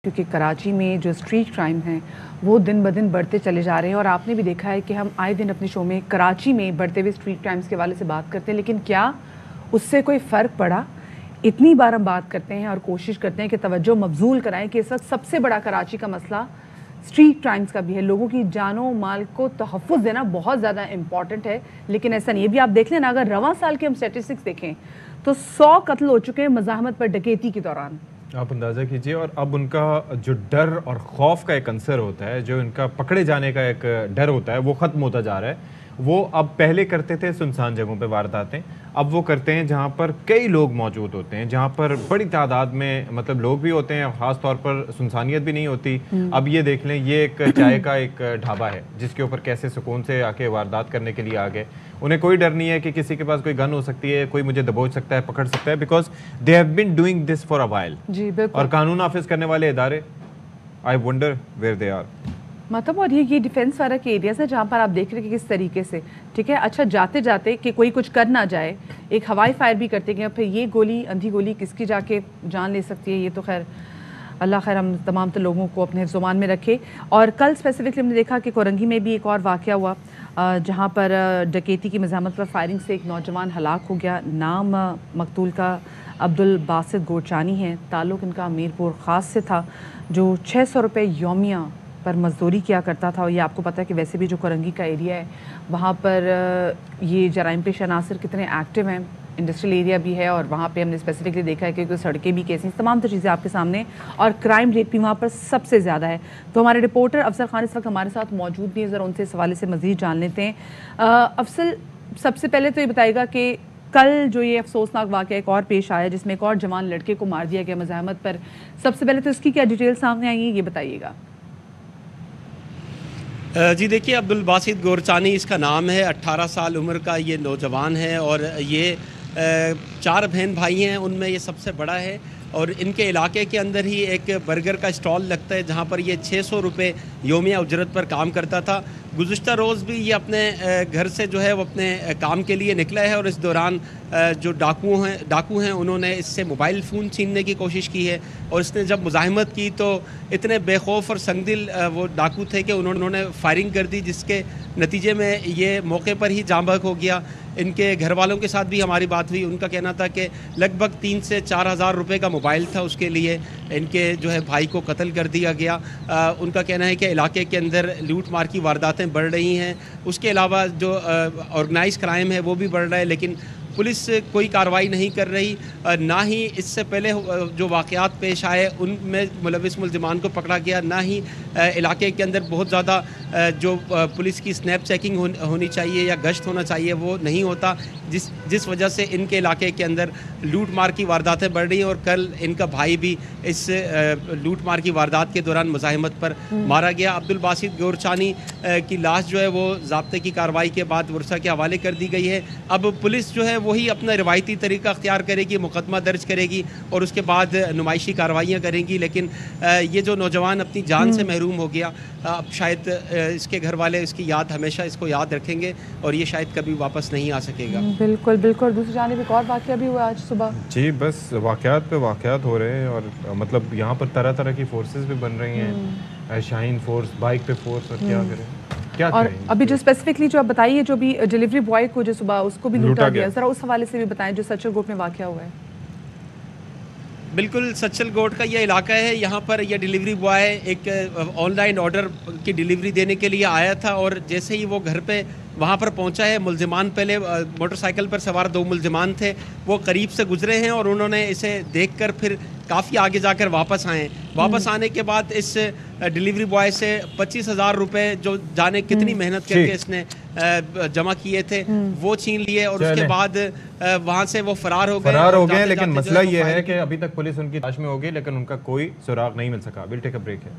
क्योंकि कराची में जो स्ट्रीट क्राइम है वो दिन ब दिन बढ़ते चले जा रहे हैं और आपने भी देखा है कि हम आए दिन अपने शो में कराची में बढ़ते हुए स्ट्रीट क्राइम्स के हवाले से बात करते हैं, लेकिन क्या उससे कोई फ़र्क पड़ा? इतनी बार हम बात करते हैं और कोशिश करते हैं कि तवज्जो मबजूल कराएं कि इस वक्त सबसे बड़ा कराची का मसला स्ट्रीट क्राइम्स का भी है। लोगों की जानो माल को तहफ़्फ़ुज़ देना बहुत ज़्यादा इंपॉर्टेंट है, लेकिन ऐसा नहीं है। भी आप देख लें ना, अगर रवां साल के हम स्टेटिस्टिक्स देखें तो 100 कत्ल हो चुके हैं मज़ाहमत पर डकैती के दौरान। आप अंदाज़ा कीजिए। और अब उनका जो डर और खौफ का एक अंसर होता है, जो इनका पकड़े जाने का एक डर होता है, वो ख़त्म होता जा रहा है। वो अब पहले करते थे सुनसान जगहों पे वारदातें, अब वो करते हैं जहाँ पर कई लोग मौजूद होते हैं, जहाँ पर बड़ी तादाद में मतलब लोग भी होते हैं, ख़ास तौर पर सुनसानियत भी नहीं होती। अब ये देख लें, ये एक चाय का एक ढाबा है जिसके ऊपर कैसे सुकून से आके वारदात करने के लिए आ गए। उन्हें कोई डर नहीं है कि किसी के पास कोई गन हो सकती है, कोई मुझे दबोच सकता है, पकड़ सकता है, because they have been doing this for a while. जी बिल्कुल। और कानून नाफिज करने वाले इदारे, I wonder where they are. मतलब और ये डिफेंस वाला के एरियाज है जहाँ पर आप देख रहे हैं कि किस तरीके से, ठीक है, अच्छा जाते जाते कि कोई कुछ कर ना जाए, एक हवाई फायर भी करते हैं, फिर ये गोली अंधी गोली किसकी जाके जान ले सकती है। ये तो खैर अल्लाह खैर हम तमाम तो लोगों को अपने ज़ुबान में रखे। और कल स्पेसिफिकली हमने देखा कि कोरंगी में भी एक और वाक़या हुआ जहाँ पर डकैती की मज़ाहमत पर फायरिंग से एक नौजवान हलाक हो गया। नाम मकतूल का अब्दुल बासित गोरचानी है, ताल्लुक़ इनका मीरपुर ख़ास से था, जो 600 रुपये यौमिया पर मजदूरी किया करता था। और ये आपको पता है कि वैसे भी जो कोरंगी का एरिया है वहाँ पर ये जराइम पेश अनासर कितने एक्टिव हैं, इंडस्ट्रियल एरिया भी है, और वहाँ पे हमने स्पेसिफिकली देखा है कि सड़कें भी कैसी, तमाम तो चीज़ें आपके सामने, और क्राइम रेट भी वहाँ पर सबसे ज़्यादा है। तो हमारे रिपोर्टर अफजल खान इस वक्त हमारे साथ मौजूद नहीं है, ज़रा उनसे इस हवाले से मज़ीद जान लेते हैं। अफजल, सबसे पहले तो ये बताएगा कि कल जो ये अफसोसनाक वाक़या एक और पेश आया जिसमें एक और जवान लड़के को मार दिया गया मज़ाहमत पर, सबसे पहले तो इसकी क्या डिटेल सामने आई है, ये बताइएगा। जी देखिए, अब्दुल बासित गोरचानी इसका नाम है, 18 साल उम्र का ये नौजवान है और ये 4 बहन भाई हैं, उनमें ये सबसे बड़ा है। और इनके इलाके के अंदर ही एक बर्गर का स्टॉल लगता है जहाँ पर ये 600 रुपये योमिया उजरत पर काम करता था। गुज़िश्ता रोज़ भी ये अपने घर से जो है वो अपने काम के लिए निकला है, और इस दौरान जो डाकू हैं उन्होंने इससे मोबाइल फ़ोन छीनने की कोशिश की है। और इसने जब मुज़ाहिमत की तो इतने बेखौफ और संगदिल वो डाकू थे कि उन्होंने फायरिंग कर दी, जिसके नतीजे में ये मौके पर ही जाँ बहक हो गया। इनके घर वालों के साथ भी हमारी बात हुई, उनका कहना था कि लगभग 3 से 4 हज़ार रुपये का मोबाइल था, उसके लिए इनके जो है भाई को कत्ल कर दिया गया। उनका कहना है कि इलाके के अंदर लूट मार की वारदातें बढ़ रही हैं। उसके अलावा जो ऑर्गेनाइज क्राइम है वो भी बढ़ रहा है, लेकिन पुलिस कोई कार्रवाई नहीं कर रही। ना ही इससे पहले जो वाक़यात पेश आए उनमें मुलविस मुल्ज़िमान को पकड़ा गया, ना ही इलाके के अंदर बहुत ज़्यादा जो पुलिस की स्नैप चेकिंग होनी चाहिए या गश्त होना चाहिए वो नहीं होता, जिस वजह से इनके इलाके के अंदर लूट मार की वारदातें बढ़ रही हैं। और कल इनका भाई भी इस लूट मार की वारदात के दौरान मुज़ाहिमत पर मारा गया। अब्दुल बासित गोरचानी की लाश जो है वो ज़ाब्ते की कार्रवाई के बाद वर्षा के हवाले कर दी गई है। अब पुलिस जो है वही अपना रिवायती तरीका अख्तियार करेगी, मुकदमा दर्ज करेगी और उसके बाद नुमाइशी कार्रवाइयाँ करेंगी। लेकिन ये जो नौजवान अपनी जान से महरूम हो गया, अब शायद इसके घर वाले इसकी याद हमेशा इसको याद रखेंगे और ये शायद कभी वापस नहीं आ सकेगा। बिल्कुल बिल्कुल। दूसरी जानिब एक और वाक़या भी हुआ आज सुबह। जी, बस वाक़यात पे वाक़यात हो रहे हैं और मतलब यहाँ पर तरह तरह की फोर्सेस भी बन रही हैं, शाहीन फोर्स, बाइक पे फोर्स, और क्या करें, क्या और करें। अभी जो स्पेसिफिकली जो आप बताइए, जो भी डिलीवरी बॉय को जो सुबह उसको भी लूटा गया, ज़रा उस हवाले से भी बताएं जो सचल गोट में वाक़या हुआ है। बिल्कुल, सचल गोट का ये इलाका है, यहाँ पर यह डिलीवरी बॉय एक ऑनलाइन ऑर्डर की डिलीवरी देने के लिए आया था, और जैसे ही वो घर पे वहाँ पर पहुँचा है, मुल्ज़िमान पहले मोटरसाइकिल पर सवार 2 मुल्ज़िमान थे, वो करीब से गुजरे हैं और उन्होंने इसे देखकर फिर काफ़ी आगे जाकर वापस आए। वापस आने के बाद इस डिलीवरी बॉय से 25,000 रुपये, जो जाने कितनी मेहनत करके इसने जमा किए थे, वो छीन लिए और उसके बाद वहाँ से वो फरार हो गए। लेकिन मसला ये है कि अभी तक पुलिस उनकी तलाश में होगी, लेकिन उनका कोई सुराग नहीं मिल सका। विल टेक अ ब्रेक है।